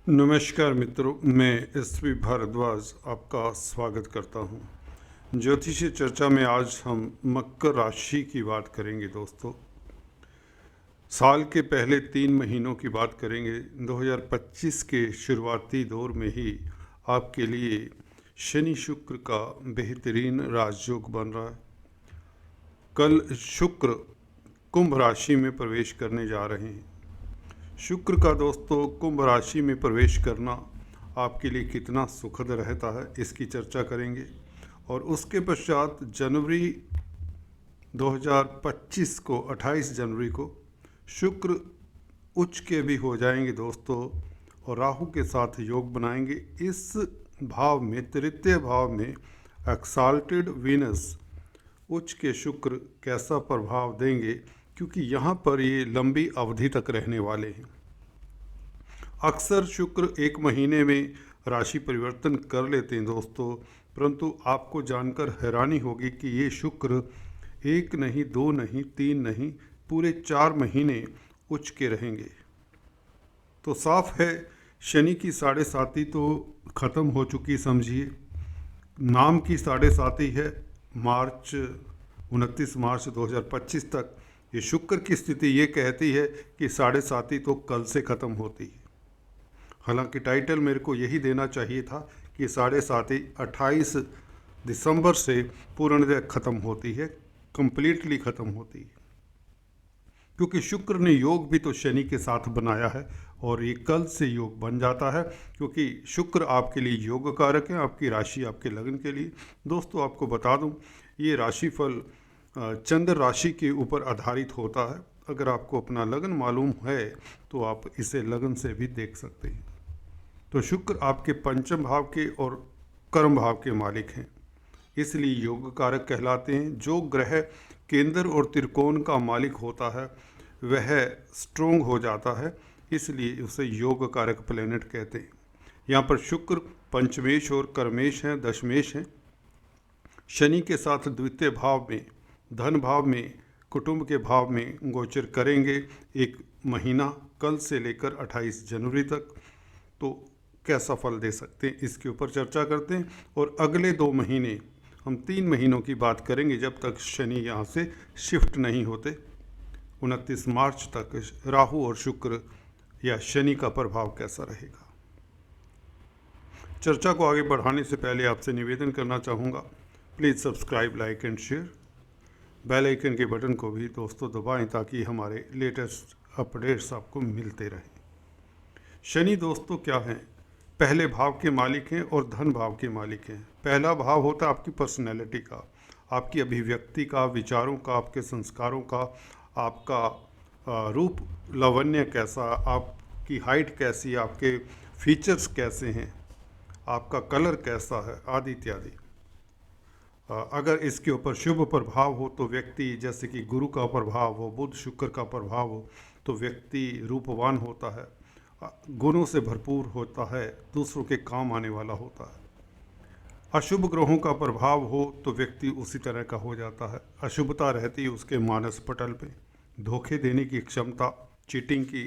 नमस्कार मित्रों, मैं एसपी भारद्वाज आपका स्वागत करता हूं। ज्योतिषीय चर्चा में आज हम मकर राशि की बात करेंगे। दोस्तों, साल के पहले 3 महीनों की बात करेंगे। 2025 के शुरुआती दौर में ही आपके लिए शनि शुक्र का बेहतरीन राजयोग बन रहा है। कल शुक्र कुंभ राशि में प्रवेश करने जा रहे हैं। शुक्र का दोस्तों कुंभ राशि में प्रवेश करना आपके लिए कितना सुखद रहता है, इसकी चर्चा करेंगे। और उसके पश्चात जनवरी 2025 को 28 जनवरी को शुक्र उच्च के भी हो जाएंगे दोस्तों, और राहु के साथ योग बनाएंगे। इस भाव में, तृतीय भाव में एक्साल्टेड वीनस उच्च के शुक्र कैसा प्रभाव देंगे, क्योंकि यहाँ पर ये लंबी अवधि तक रहने वाले हैं। अक्सर शुक्र एक महीने में राशि परिवर्तन कर लेते हैं दोस्तों, परंतु आपको जानकर हैरानी होगी कि ये शुक्र 1 नहीं, 2 नहीं, 3 नहीं, पूरे 4 महीने उच्च के रहेंगे। तो साफ है, शनि की 7.5 तो ख़त्म हो चुकी समझिए। नाम की 7.5 है। 29 मार्च 2025 तक ये शुक्र की स्थिति ये कहती है कि 7.5 तो कल से ख़त्म होती है। हालांकि टाइटल मेरे को यही देना चाहिए था कि 7.5 28 दिसंबर से पूर्णतः ख़त्म होती है, कंप्लीटली ख़त्म होती है, क्योंकि शुक्र ने योग भी तो शनि के साथ बनाया है और ये कल से योग बन जाता है, क्योंकि शुक्र आपके लिए योग कारक है, आपकी राशि आपके लगन के लिए। दोस्तों, आपको बता दूं, ये राशिफल चंद्र राशि के ऊपर आधारित होता है। अगर आपको अपना लगन मालूम है तो आप इसे लगन से भी देख सकते हैं। तो शुक्र आपके पंचम भाव के और कर्म भाव के मालिक हैं, इसलिए योग कारक कहलाते हैं। जो ग्रह केंद्र और त्रिकोण का मालिक होता है वह स्ट्रोंग हो जाता है, इसलिए उसे योग कारक प्लेनेट कहते हैं। यहाँ पर शुक्र पंचमेश और कर्मेश हैं, दशमेश हैं। शनि के साथ द्वितीय भाव में, धन भाव में, कुटुंब के भाव में गोचर करेंगे एक महीना, कल से लेकर 28 जनवरी तक। तो कैसा फल दे सकते हैं, इसके ऊपर चर्चा करते हैं। और अगले 2 महीने, हम 3 महीनों की बात करेंगे जब तक शनि यहाँ से शिफ्ट नहीं होते। 29 मार्च तक राहु और शुक्र या शनि का प्रभाव कैसा रहेगा। चर्चा को आगे बढ़ाने से पहले आपसे निवेदन करना चाहूँगा, please subscribe, like and share. Bell icon के बटन को भी दोस्तों दबाएं ताकि हमारे लेटेस्ट अपडेट्स आपको मिलते रहें। शनि दोस्तों क्या हैं? पहले भाव के मालिक हैं और धन भाव के मालिक हैं। पहला भाव होता है आपकी पर्सनैलिटी का, आपकी अभिव्यक्ति का, विचारों का, आपके संस्कारों का, आपका रूप लावण्य कैसा, आपकी हाइट कैसी, आपके फीचर्स कैसे हैं, आपका कलर कैसा है, आदि इत्यादि। अगर इसके ऊपर शुभ प्रभाव हो तो व्यक्ति, जैसे कि गुरु का प्रभाव हो, बुध शुक्र का प्रभाव हो, तो व्यक्ति रूपवान होता है, गुणों से भरपूर होता है, दूसरों के काम आने वाला होता है। अशुभ ग्रहों का प्रभाव हो तो व्यक्ति उसी तरह का हो जाता है। अशुभता रहती है उसके मानस पटल पे, धोखे देने की क्षमता, चीटिंग की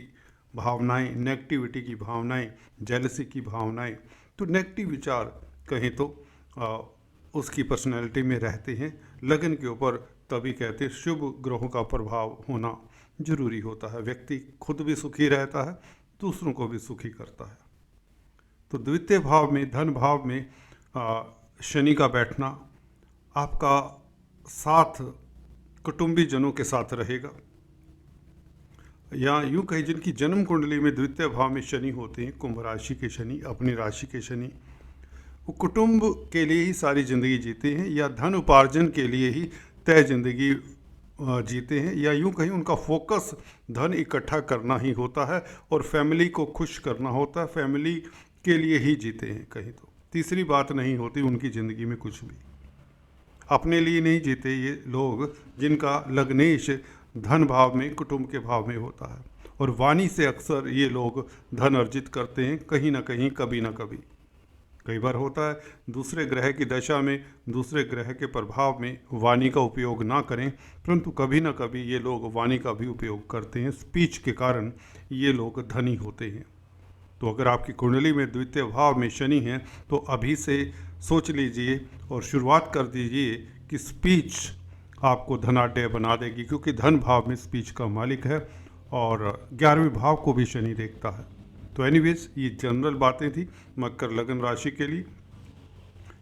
भावनाएं, नेगेटिविटी की भावनाएं, जेलसी की भावनाएं, तो नेगेटिव विचार कहें तो उसकी पर्सनैलिटी में रहते हैं। लगन के ऊपर तभी कहते हैं शुभ ग्रहों का प्रभाव होना जरूरी होता है। व्यक्ति खुद भी सुखी रहता है, दूसरों को भी सुखी करता है। तो द्वितीय भाव में, धन भाव में शनि का बैठना आपका साथ कुटुंबी जनों के साथ रहेगा, या यूँ कहीं जिनकी जन्म कुंडली में द्वितीय भाव में शनि होते हैं, कुंभ राशि के शनि, अपनी राशि के शनि, वो कुटुंब के लिए ही सारी ज़िंदगी जीते हैं या धन उपार्जन के लिए ही तय ज़िंदगी जीते हैं, या यूँ कहीं उनका फोकस धन इकट्ठा करना ही होता है और फैमिली को खुश करना होता है, फैमिली के लिए ही जीते हैं। कहीं तो तीसरी बात नहीं होती उनकी ज़िंदगी में कुछ भी, अपने लिए नहीं जीते ये लोग जिनका लग्नेश धन भाव में, कुटुंब के भाव में होता है। और वाणी से अक्सर ये लोग धन अर्जित करते हैं, कहीं ना कहीं, कभी ना कभी। कई बार होता है दूसरे ग्रह की दशा में, दूसरे ग्रह के प्रभाव में वाणी का उपयोग ना करें, परंतु कभी ना कभी ये लोग वाणी का भी उपयोग करते हैं। स्पीच के कारण ये लोग धनी होते हैं। तो अगर आपकी कुंडली में द्वितीय भाव में शनि है तो अभी से सोच लीजिए और शुरुआत कर दीजिए कि स्पीच आपको धनाढ्य बना देगी, क्योंकि धन भाव में स्पीच का मालिक है और 11वें भाव को भी शनि देखता है। तो एनीवेज ये जनरल बातें थी मकर लगन राशि के लिए।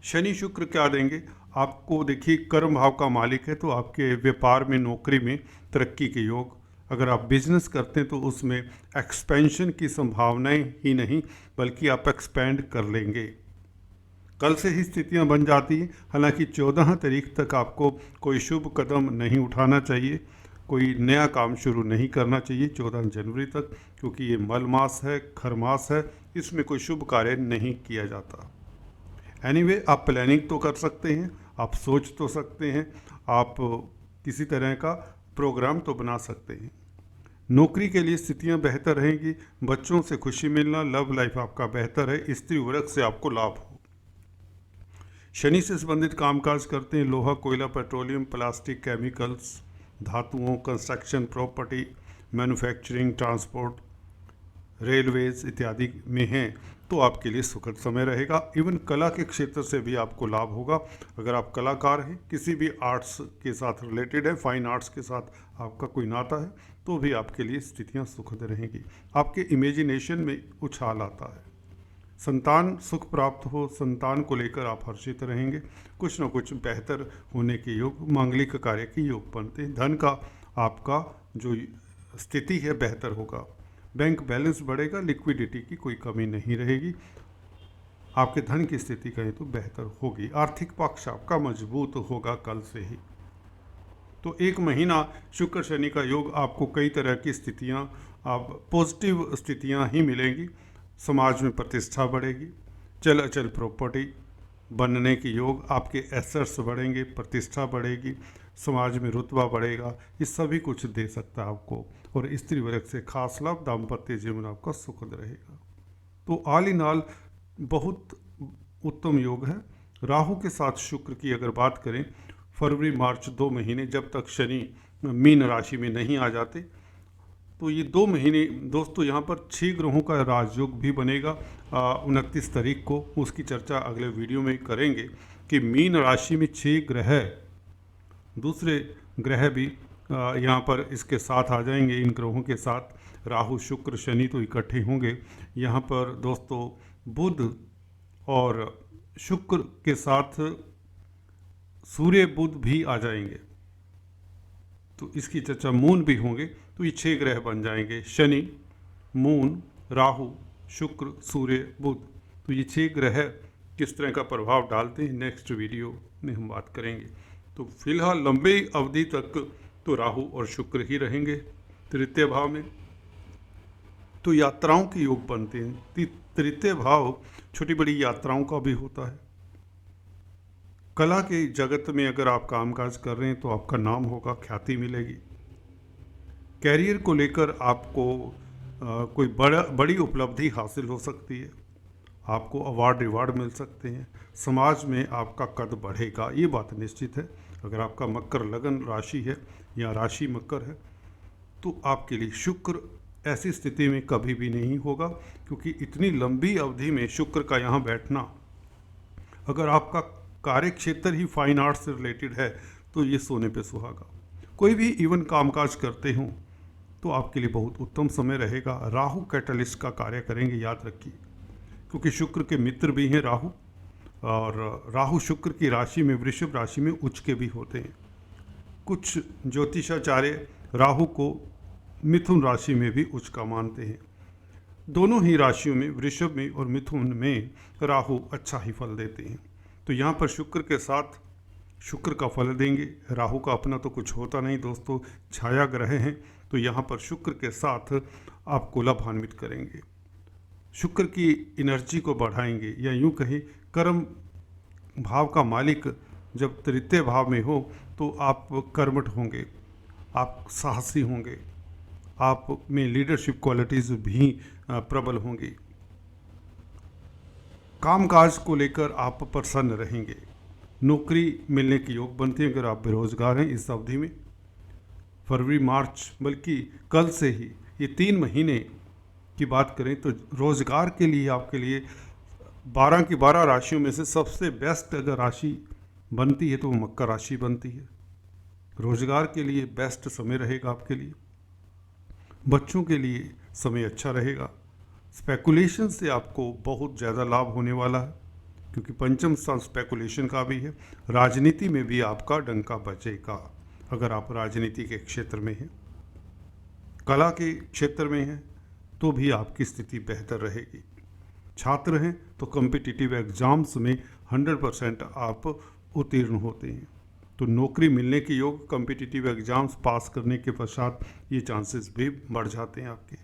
शनि शुक्र क्या देंगे आपको, देखिए कर्म भाव का मालिक है, तो आपके व्यापार में, नौकरी में तरक्की के योग, अगर आप बिजनेस करते हैं तो उसमें एक्सपेंशन की संभावनाएं ही नहीं बल्कि आप एक्सपेंड कर लेंगे। कल से ही स्थितियां बन जाती हैं। हालांकि 14 तारीख तक आपको कोई शुभ कदम नहीं उठाना चाहिए, कोई नया काम शुरू नहीं करना चाहिए 14 जनवरी तक, क्योंकि ये मल मास है, खर मास है, इसमें कोई शुभ कार्य नहीं किया जाता। एनीवे आप प्लानिंग तो कर सकते हैं, आप सोच तो सकते हैं, आप किसी तरह का प्रोग्राम तो बना सकते हैं। नौकरी के लिए स्थितियां बेहतर रहेंगी, बच्चों से खुशी मिलना, लव लाइफ आपका बेहतर है, स्त्री वर्ग से आपको लाभ हो। शनि से संबंधित कामकाज करते हैं, लोहा, कोयला, पेट्रोलियम, प्लास्टिक, केमिकल्स, धातुओं, construction, property, manufacturing, transport, railways इत्यादि में हैं तो आपके लिए सुखद समय रहेगा। इवन कला के क्षेत्र से भी आपको लाभ होगा। अगर आप कलाकार हैं, किसी भी आर्ट्स के साथ रिलेटेड है, फाइन आर्ट्स के साथ आपका कोई नाता है, तो भी आपके लिए स्थितियां सुखद रहेंगी। आपके इमेजिनेशन में उछाल आता है। संतान सुख प्राप्त हो, संतान को लेकर आप हर्षित रहेंगे। कुछ न कुछ बेहतर होने के योग, मांगलिक कार्य के योग बनते हैं। धन का आपका जो स्थिति है बेहतर होगा, बैंक बैलेंस बढ़ेगा, लिक्विडिटी की कोई कमी नहीं रहेगी। आपके धन की स्थिति कहें तो बेहतर होगी। आर्थिक पक्ष आपका मजबूत होगा कल से ही। तो एक महीना शुक्र शनि का योग आपको कई तरह की स्थितियां, आप पॉजिटिव स्थितियां ही मिलेंगी। समाज में प्रतिष्ठा बढ़ेगी, चल अचल प्रॉपर्टी बनने के योग, आपके एसेट्स बढ़ेंगे, प्रतिष्ठा बढ़ेगी, समाज में रुतबा बढ़ेगा, ये सभी कुछ दे सकता है आपको। और स्त्री वर्ग से खास लाभ, दाम्पत्य जीवन आपका सुखद रहेगा। तो ऑल इन ऑल बहुत उत्तम योग है। राहु के साथ शुक्र की अगर बात करें, फरवरी मार्च 2 महीने जब तक शनि मीन राशि में नहीं आ जाते, तो ये 2 महीने दोस्तों यहाँ पर 6 ग्रहों का राजयोग भी बनेगा 29 तारीख को। उसकी चर्चा अगले वीडियो में करेंगे कि मीन राशि में 6 ग्रह, दूसरे ग्रह भी यहाँ पर इसके साथ आ जाएंगे। इन ग्रहों के साथ राहु, शुक्र, शनि तो इकट्ठे होंगे। यहाँ पर दोस्तों बुध और शुक्र के साथ सूर्य बुध भी आ जाएंगे, तो इसकी चर्चा मून भी होंगे। तो ये 6 ग्रह बन जाएंगे, शनि, मून, राहु, शुक्र, सूर्य, बुध। तो ये 6 ग्रह किस तरह का प्रभाव डालते हैं नेक्स्ट वीडियो में हम बात करेंगे। तो फिलहाल लंबे अवधि तक तो राहु और शुक्र ही रहेंगे तृतीय भाव में। तो यात्राओं के योग बनते हैं। तृतीय भाव छोटी बड़ी यात्राओं का भी होता है। कला के जगत में अगर आप कामकाज कर रहे हैं तो आपका नाम होगा, ख्याति मिलेगी। कैरियर को लेकर आपको कोई बड़ी उपलब्धि हासिल हो सकती है, आपको अवार्ड रिवार्ड मिल सकते हैं, समाज में आपका कद बढ़ेगा, ये बात निश्चित है। अगर आपका मकर लगन राशि है या राशि मकर है तो आपके लिए शुक्र ऐसी स्थिति में कभी भी नहीं होगा, क्योंकि इतनी लंबी अवधि में शुक्र का यहाँ बैठना, अगर आपका कार्य क्षेत्र ही फाइन आर्ट्स से रिलेटेड है तो ये सोने पे सुहागा। कोई भी इवन कामकाज करते हों तो आपके लिए बहुत उत्तम समय रहेगा। राहु कैटलिस्ट का कार्य करेंगे, याद रखिए, क्योंकि शुक्र के मित्र भी हैं राहु, और राहु शुक्र की राशि में, वृषभ राशि में उच्च के भी होते हैं। कुछ ज्योतिषाचार्य राहु को मिथुन राशि में भी उच्च का मानते हैं। दोनों ही राशियों में, वृषभ में और मिथुन में, राहु अच्छा ही फल देते हैं। तो यहाँ पर शुक्र के साथ शुक्र का फल देंगे। राहु का अपना तो कुछ होता नहीं दोस्तों, छाया ग्रह हैं, तो यहाँ पर शुक्र के साथ आपको लाभान्वित करेंगे, शुक्र की एनर्जी को बढ़ाएंगे, या यूँ कहें कर्म भाव का मालिक जब तृतीय भाव में हो तो आप कर्मठ होंगे, आप साहसी होंगे, आप में लीडरशिप क्वालिटीज़ भी प्रबल होंगी। कामकाज को लेकर आप प्रसन्न रहेंगे, नौकरी मिलने के योग बनते हैं अगर आप बेरोजगार हैं इस अवधि में। फरवरी मार्च, बल्कि कल से ही ये 3 महीने की बात करें तो रोज़गार के लिए आपके लिए 12 की 12 राशियों में से सबसे बेस्ट अगर राशि बनती है तो वो मकर राशि बनती है। रोज़गार के लिए बेस्ट समय रहेगा आपके लिए। बच्चों के लिए समय अच्छा रहेगा। स्पेकुलेशन से आपको बहुत ज़्यादा लाभ होने वाला है, क्योंकि पंचम स्थान स्पेकुलेशन का भी है। राजनीति में भी आपका डंका बजेगा अगर आप राजनीति के क्षेत्र में हैं। कला के क्षेत्र में हैं तो भी आपकी स्थिति बेहतर रहेगी। छात्र हैं तो कॉम्पिटिटिव एग्ज़ाम्स में 100% आप उत्तीर्ण होते हैं, तो नौकरी मिलने के योग कॉम्पिटिटिव एग्ज़ाम्स पास करने के पश्चात ये चांसेस भी बढ़ जाते हैं आपके।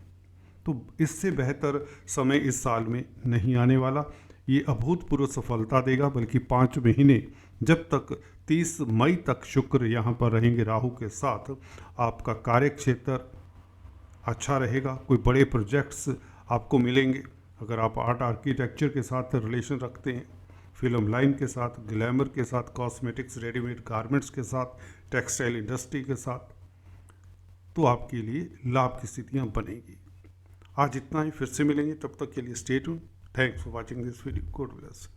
तो इससे बेहतर समय इस साल में नहीं आने वाला। ये अभूतपूर्व सफलता देगा, बल्कि 5 महीने जब तक 30 मई तक शुक्र यहाँ पर रहेंगे राहु के साथ, आपका कार्य क्षेत्र अच्छा रहेगा। कोई बड़े प्रोजेक्ट्स आपको मिलेंगे। अगर आप आर्ट आर्किटेक्चर के साथ रिलेशन रखते हैं, फिल्म लाइन के साथ, ग्लैमर के साथ, कॉस्मेटिक्स, रेडीमेड गारमेंट्स के साथ, टेक्सटाइल इंडस्ट्री के साथ, तो आपके लिए लाभ की स्थितियाँ बनेगी। आज इतना ही, फिर से मिलेंगे, तब तक के लिए stay tuned. Thanks for watching this video. God bless.